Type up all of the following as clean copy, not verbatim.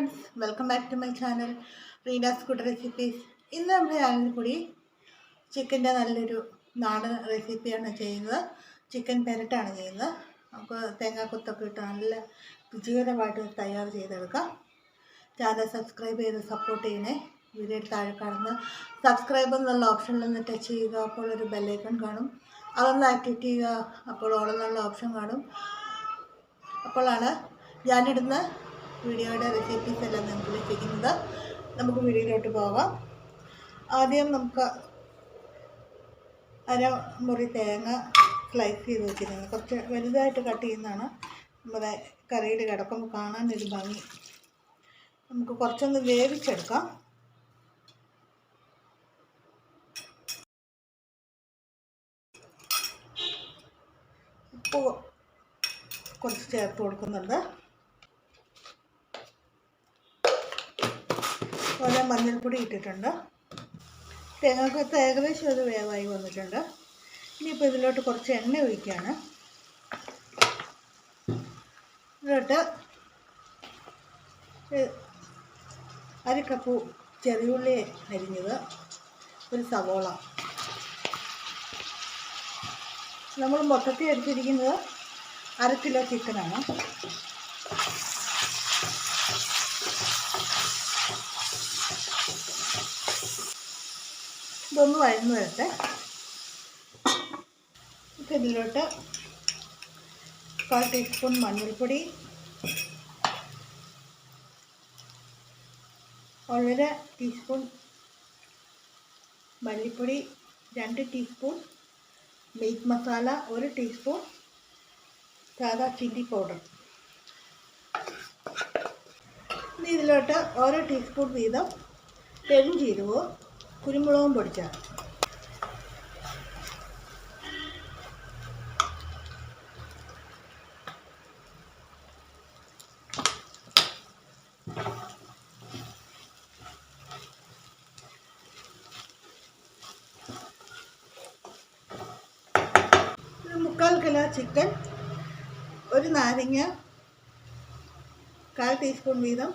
friends, welcome back to my channel Reena's Good Recipes. ഇന്ന് നമ്മുടെ ചാനലിൽ കൂടി ചിക്കൻ്റെ നല്ലൊരു നാടൻ റെസിപ്പിയാണ് ചെയ്യുന്നത്. ചിക്കൻ പെരട്ടാണ് ചെയ്യുന്നത്. നമുക്ക് തേങ്ങാക്കൊത്തൊക്കെ ഇട്ട് നല്ല രുചികരമായിട്ട് തയ്യാർ ചെയ്തെടുക്കാം. ചാനൽ സബ്സ്ക്രൈബ് ചെയ്ത് സപ്പോർട്ട് ചെയ്യണേ. വീഡിയോ താഴെ കാണുന്ന സബ്സ്ക്രൈബ് എന്നുള്ള ഓപ്ഷനിൽ നിന്ന് ടച്ച് ചെയ്യുക. അപ്പോൾ ഒരു ബെല്ലൈക്കൺ കാണും, അതൊന്ന് ആക്ടിവേറ്റ് ചെയ്യുക. അപ്പോൾ ഓൾ എന്നുള്ള ഓപ്ഷൻ കാണും. അപ്പോഴാണ് ഞാനിടുന്ന വീഡിയോയുടെ റെസിപ്പീസ് എല്ലാം നിങ്ങൾക്ക് ലഭിക്കുന്നത്. നമുക്ക് വീഡിയോയിലോട്ട് പോകാം. ആദ്യം നമുക്ക് അരമുറി തേങ്ങ സ്ലൈസ് ചെയ്ത് വെച്ചിരുന്നത്, കുറച്ച് വലുതായിട്ട് കട്ട് ചെയ്യുന്നതാണ് നമ്മുടെ കറിയിൽ കിടക്കുമ്പോൾ കാണാനൊരു ഭംഗി. നമുക്ക് കുറച്ചൊന്ന് വേവിച്ചെടുക്കാം. ഉപ്പ് കുറച്ച് ചേർത്ത് കൊടുക്കുന്നുണ്ട്. അതുപോലെ മഞ്ഞൾപ്പൊടി ഇട്ടിട്ടുണ്ട്. തേങ്ങാക്കൊത്ത് ഏകദേശം ഒരു വേവായി വന്നിട്ടുണ്ട്. ഇനിയിപ്പോൾ ഇതിലോട്ട് കുറച്ച് എണ്ണ ഒഴിക്കുകയാണ്. ഇതിലോട്ട് 1 കപ്പ് ചെറിയുള്ളി അരിഞ്ഞത്, ഒരു സവോള. നമ്മൾ മൊത്തത്തിൽ എടുത്തിരിക്കുന്നത് 1/2 കിലോ ചിക്കനാണ്. ഇതൊന്ന് വഴന്ന് വരട്ടെ. ഇതിലോട്ട് 1/4 ടീസ്പൂൺ മഞ്ഞൾപ്പൊടി, 1.5 ടീസ്പൂൺ മല്ലിപ്പൊടി, 2 ടീസ്പൂൺ മീറ്റ് മസാല, 1 ടീസ്പൂൺ സാദാ ചില്ലി പൗഡർ. ഇനി ഇതിലോട്ട് 1 ടീസ്പൂൺ വീതം പെരുംജീരകവും കുരുമുളകും പൊടിച്ചാൽ. ഒരു 3/4 കിലോ ചിക്കൻ, ഒരു നാരങ്ങ, 1/4 ടീസ്പൂൺ വീതം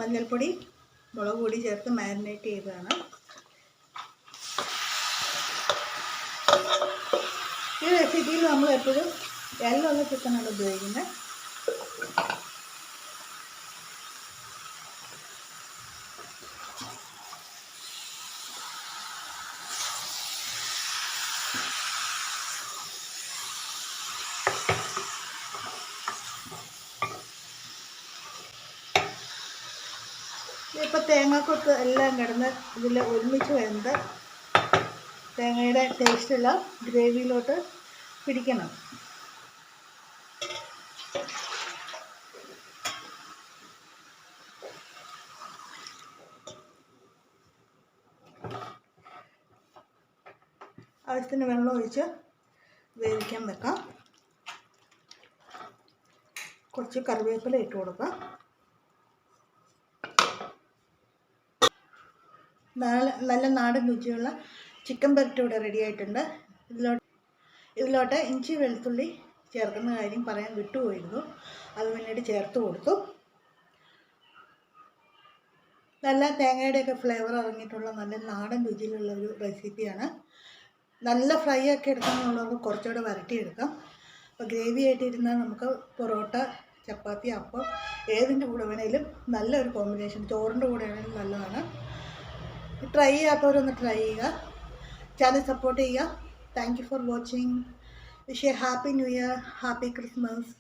മഞ്ഞൾപ്പൊടി, മുളക് പൊടി ചേർത്ത് മാരിനേറ്റ് ചെയ്തതാണ്. ഈ റെസിപ്പിയിൽ നമ്മൾ എപ്പോഴും എല്ലുള്ള ചിക്കനാണ് ഉപയോഗിക്കുന്നത്. ഇപ്പോൾ തേങ്ങാക്കൊത്ത് എല്ലാം കിടന്ന് ഇതിൽ ഒരുമിച്ച് വെന്ത് തേങ്ങയുടെ ടേസ്റ്റുള്ള ഗ്രേവിയിലോട്ട് പിടിക്കണം. ആവശ്യത്തിന് വെള്ളം ഒഴിച്ച് വേവിക്കാൻ വെക്കാം. കുറച്ച് കറിവേപ്പില ഇട്ട് കൊടുക്കാം. നല്ല നാടൻ രുചിയുള്ള ചിക്കൻ പെരട്ട് ഇവിടെ റെഡി ആയിട്ടുണ്ട്. ഇതിലോട്ട് ഇഞ്ചി വെളുത്തുള്ളി ചേർക്കുന്ന കാര്യം പറയാൻ വിട്ടുപോയിരുന്നു, അത് പിന്നീട് ചേർത്ത് കൊടുത്തു. നല്ല തേങ്ങയുടെയൊക്കെ ഫ്ലേവർ ഇറങ്ങിയിട്ടുള്ള നല്ല നാടൻ രുചിയിലുള്ള ഒരു റെസിപ്പിയാണ്. നല്ല ഫ്രൈ ആക്കി എടുക്കാനുള്ളവർക്ക് കുറച്ചുകൂടെ വരട്ടിയെടുക്കാം. അപ്പോൾ ഗ്രേവി ആയിട്ടിരുന്നാൽ നമുക്ക് പൊറോട്ട, ചപ്പാത്തി, അപ്പം ഏതിൻ്റെ കൂടെ വേണേലും നല്ലൊരു കോമ്പിനേഷൻ, ചോറിൻ്റെ കൂടെ ആണെങ്കിലും നല്ലതാണ്. ട്രൈ ചെയ്യാത്തവരൊന്ന് ട്രൈ ചെയ്യുക. ചാനൽ സപ്പോർട്ട് ചെയ്യുക. Thank you for watching. Wish A happy new year, happy Christmas.